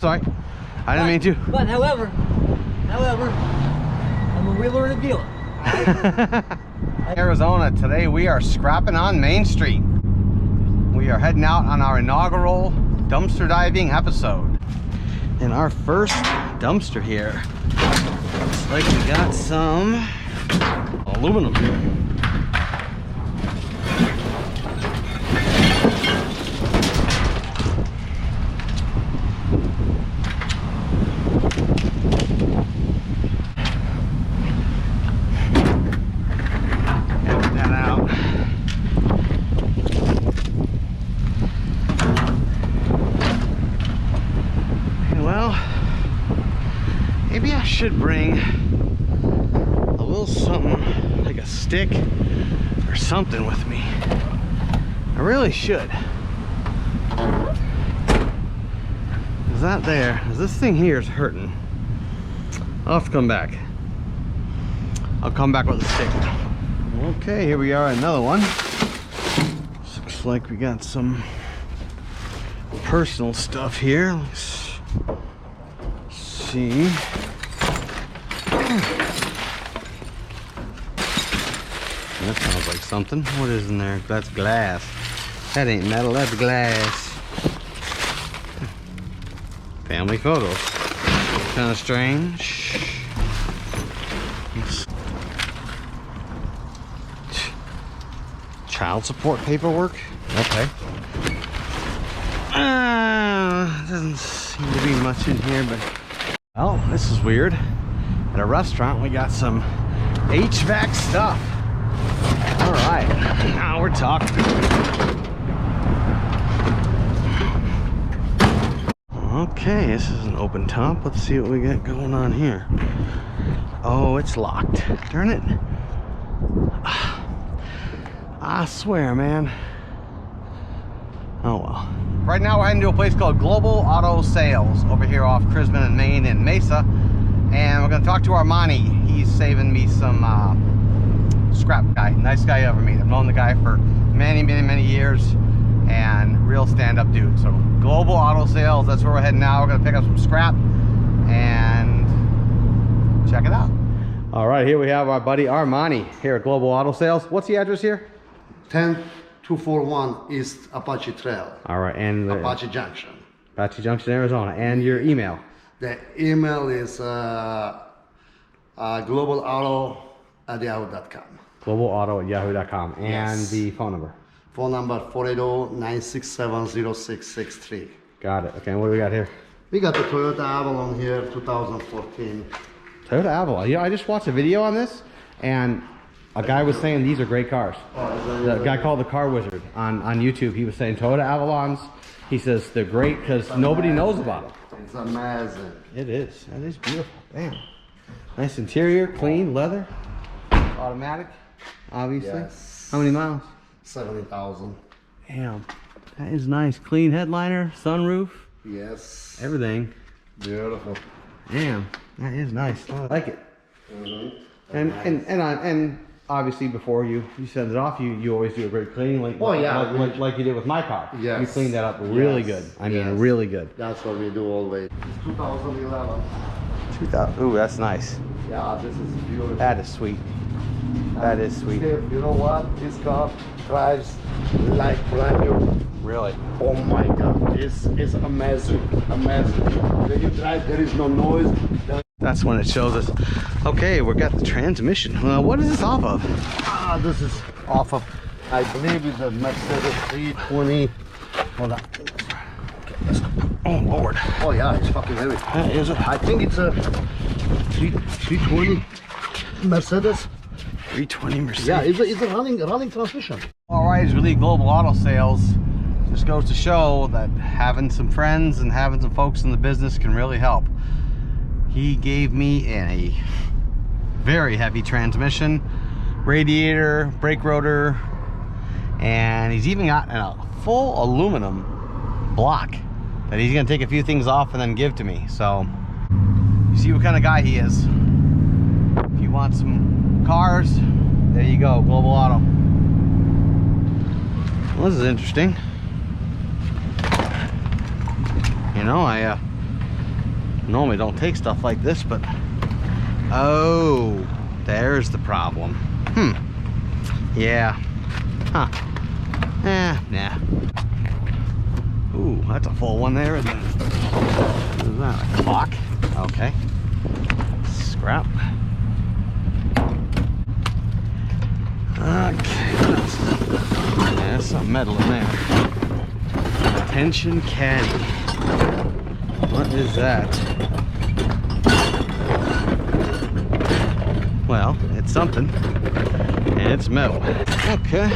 Sorry, I didn't mean to. But however, I'm a wheeler and a dealer. Arizona, today we are scrapping on Main Street. We are heading out on our inaugural dumpster diving episode. And our first dumpster here, looks like we got some aluminum. Maybe I should bring a little something like a stick or something with me. I really should. Is that there? This thing here is hurting. I'll have to come back. I'll come back with a stick. Okay, here we are, another one. Looks like we got some personal stuff here. Let's see. That sounds like something. What is in there? That's glass. That ain't metal, that's glass. Family photos. Kind of strange. Child support paperwork? Okay. Doesn't seem to be much in here, but... Oh, this is weird. At a restaurant, we got some HVAC stuff. All right, now we're talking. Okay, this is an open top. Let's see what we got going on here. Oh, it's locked. Darn it. I swear, man. Oh well. Right now we're heading to a place called Global Auto Sales over here off Crisman and Main in Mesa. And we're going to talk to Armani. He's saving me some scrap guy. Nice guy I ever meet. I've known the guy for many years. And real stand-up dude. So Global Auto Sales, that's where we're heading now. We're going to pick up some scrap and check it out. All right, here we have our buddy Armani here at Global Auto Sales. What's the address here? 10241 East Apache Trail. All right, and Apache Junction. Apache Junction, Arizona. And your email? The email is globalauto@yahoo.com. globalauto@yahoo.com. And Yes. the phone number? Phone number 480-967-0663. Got it. Okay, what do we got here? We got the Toyota Avalon here, 2014. Toyota Avalon. You know, I just watched a video on this, and a guy was saying these are great cars. The guy called the Car Wizard on YouTube, he was saying Toyota Avalons, he says they're great because nobody knows about them. It's amazing. It is. That is beautiful. Damn. Nice interior, clean, leather, automatic, obviously. Yes. How many miles? 70,000. Damn. That is nice. Clean headliner, sunroof, Yes. everything. Beautiful. Damn. That is nice. I like it. Mm-hmm. And obviously before you send it off, you always do a great cleaning, like like you did with my car. Yes. You cleaned that up really good. I mean, really good. That's what we do always. It's 2011. 2000. Ooh, that's nice. Yeah, this is beautiful. That is sweet. That is sweet. Steve, you know what? This car drives like brand new. Really? Oh my God, it's amazing, amazing. When you drive, there is no noise. That's when it shows us. Okay, we got the transmission. What is this off of? This is off of, I believe it's a Mercedes 320. Hold on. Okay, let's go. Oh Lord. Oh yeah, it's fucking heavy. Is it? I think it's a 320 Mercedes. 320 Mercedes. Yeah, it's a running transmission. All right, as we leave Global Auto Sales, just goes to show that having some friends and having some folks in the business can really help. He gave me a very heavy transmission, radiator, brake rotor, and he's even got a full aluminum block that he's gonna take a few things off and then give to me. So you see what kind of guy he is. If you want some cars, there you go, Global Auto. Well, this is interesting. You know, I Normally don't take stuff like this, but oh, there's the problem. Yeah. Huh. Nah. Ooh, that's a full one there, isn't it? What is that, a clock? Okay. Scrap. Okay, what else? Yeah, there's some metal in there. Attention caddy. What is that? Well, it's something. And it's metal. Okay.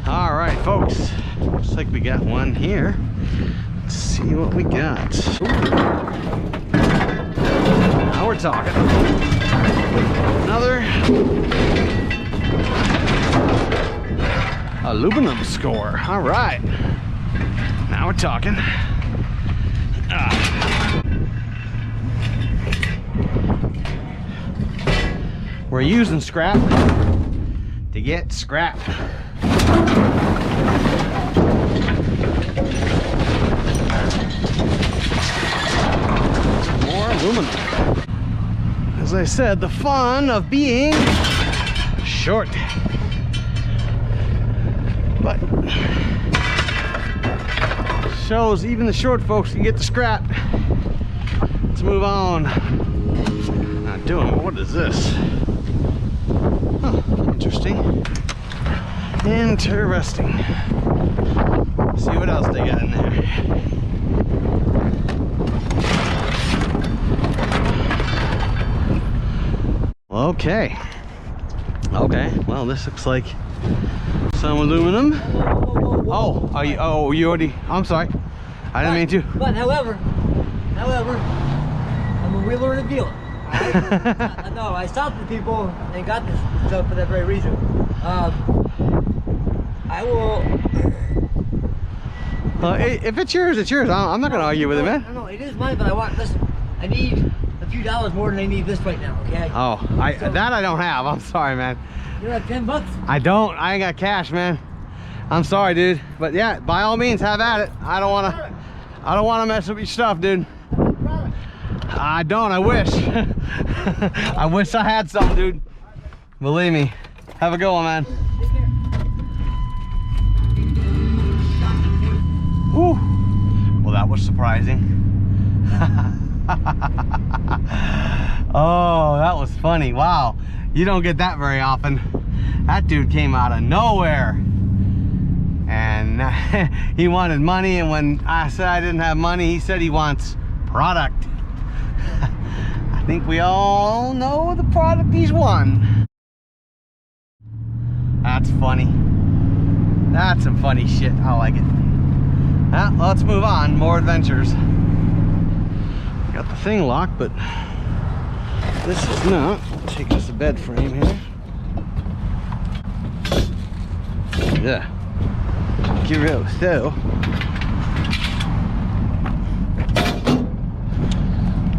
Alright, folks. Looks like we got one here. Let's see what we got. Ooh. Now we're talking. Another aluminum score. Alright. Now we're talking. We're using scrap to get scrap. More aluminum. As I said, the fun of being short. But shows even the short folks can get the scrap. Let's move on. Not doing, what is this? Huh, interesting. Interesting. See what else they got in there. Okay. Okay, well this looks like some aluminum. Oh, are you, oh, you already, I'm sorry. I didn't mean to. But however, I'm a wheeler and a dealer. No, I stopped the people and got this stuff for that very reason. I will. If it's yours, it's yours. I'm not gonna argue with it, man. No, it is mine, but listen, I need a few dollars more than I need this right now, okay? Oh, that I don't have. I'm sorry, man. You're at 10 bucks? I don't. I ain't got cash, man. I'm sorry, dude. But yeah, by all means, have at it. I don't wanna mess up your stuff, dude. I don't. I wish. I wish I had some, dude. Believe me. Have a good one, man. Whew. Well, that was surprising. Oh, that was funny. Wow. You don't get that very often. That dude came out of nowhere. And he wanted money, and when I said I didn't have money, he said he wants product. I think we all know the product he's won. That's funny. That's some funny shit. I like it. Well, let's move on. More adventures. Got the thing locked, but this is not. I'll take this bed frame here. Yeah. So.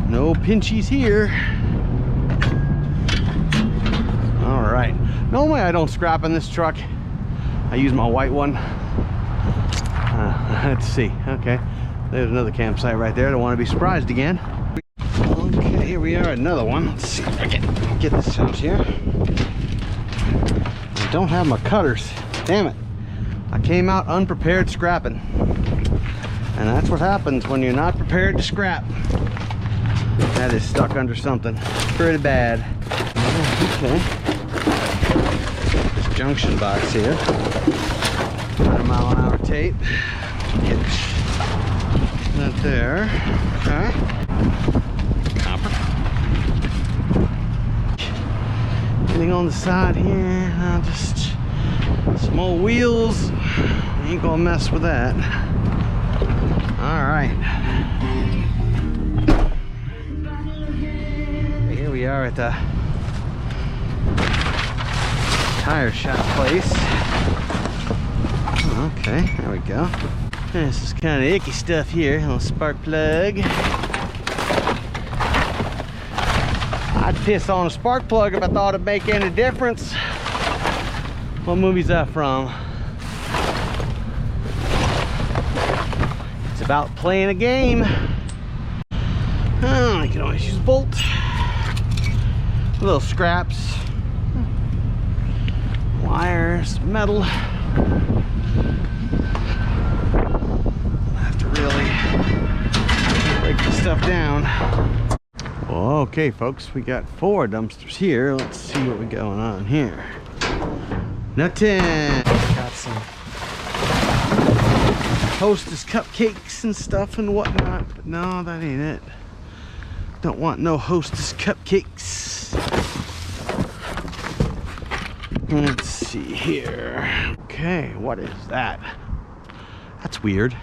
No pinchies here. All right. Normally I don't scrap in this truck. I use my white one. Let's see. Okay. There's another campsite right there. Don't want to be surprised again. Okay, here we are, another one. Let's see if I can get this out here. I don't have my cutters. Damn it. I came out unprepared scrapping. And that's what happens when you're not prepared to scrap. That is stuck under something pretty bad. Okay. This junction box here. 100 mile-an-hour tape. Hitch. That there. Okay. Copper. Anything on the side here? No, just some old wheels. Ain't gonna mess with that. Alright. Here we are at the tire shop place. Okay, there we go. This is kind of icky stuff here. A little spark plug. I'd piss on a spark plug if I thought it'd make any difference. What movie's that from? It's about playing a game. Oh, I can always use a bolt. Little scraps, wires, metal. I have to really break this stuff down. Well, okay, folks, we got 4 dumpsters here. Let's see what we going on here. Nothing. Got some Hostess cupcakes and stuff and whatnot, but no, that ain't it. Don't want no Hostess cupcakes. Let's see here. Okay, what is that? That's weird.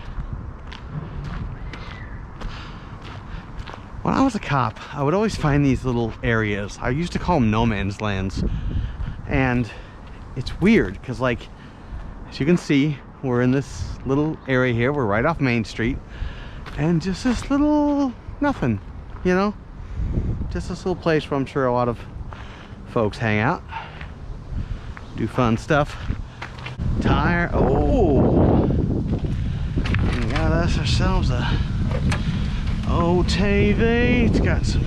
When I was a cop, I would always find these little areas. I used to call them no man's lands. And it's weird because, like, as you can see, we're in this little area here. We're right off Main Street. And just this little nothing, you know? Just this little place where I'm sure a lot of folks hang out. Do fun stuff. Tire. Oh! We got us ourselves a OTV. It's got some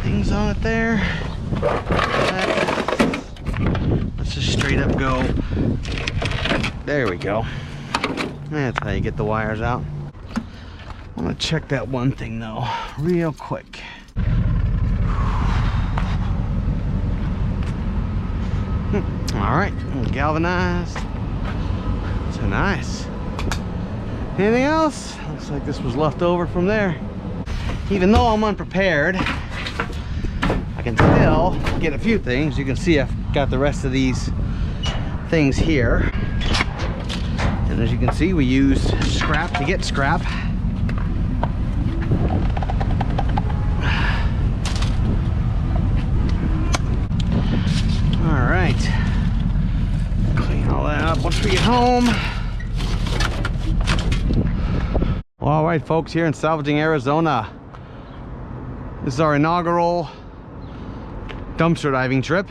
things on it there. Let's just straight up go. There we go. That's how you get the wires out. I'm gonna check that one thing though, real quick. All right, galvanized. So nice. Anything else? Looks like this was left over from there. Even though I'm unprepared, I can still get a few things. You can see I've got the rest of these things here. And as you can see, we used scrap to get scrap. All right. Clean all that up once we get home. Well, all right, folks, here in Salvaging Arizona. This is our inaugural dumpster diving trip.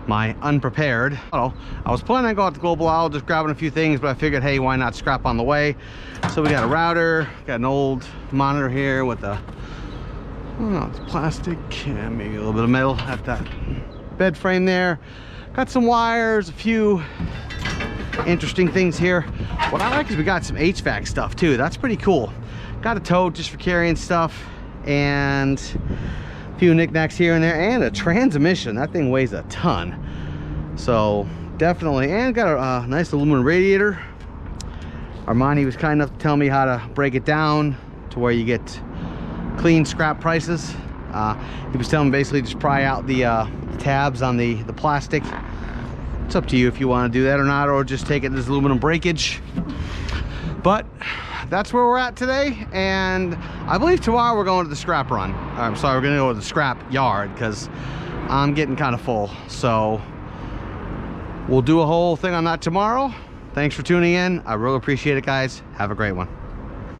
My unprepared. I was planning on going out to Global Auto, just grabbing a few things, but I figured, hey, why not scrap on the way? So we got a router, got an old monitor here with a, I don't know, it's plastic, yeah, maybe a little bit of metal at that bed frame there. Got some wires, a few interesting things here. What I like is we got some HVAC stuff too. That's pretty cool. Got a tote just for carrying stuff, and a few knickknacks here and there, and a transmission. That thing weighs a ton. So definitely, and got a nice aluminum radiator. Armani was kind enough to tell me how to break it down to where you get clean scrap prices. He was telling me basically just pry out the tabs on the plastic. It's up to you if you want to do that or not, or just take it as aluminum breakage. But that's where we're at today, and I believe tomorrow we're going to the scrap run. I'm sorry, we're going to go to the scrap yard because I'm getting kind of full. So we'll do a whole thing on that tomorrow. Thanks for tuning in. I really appreciate it, guys. Have a great one.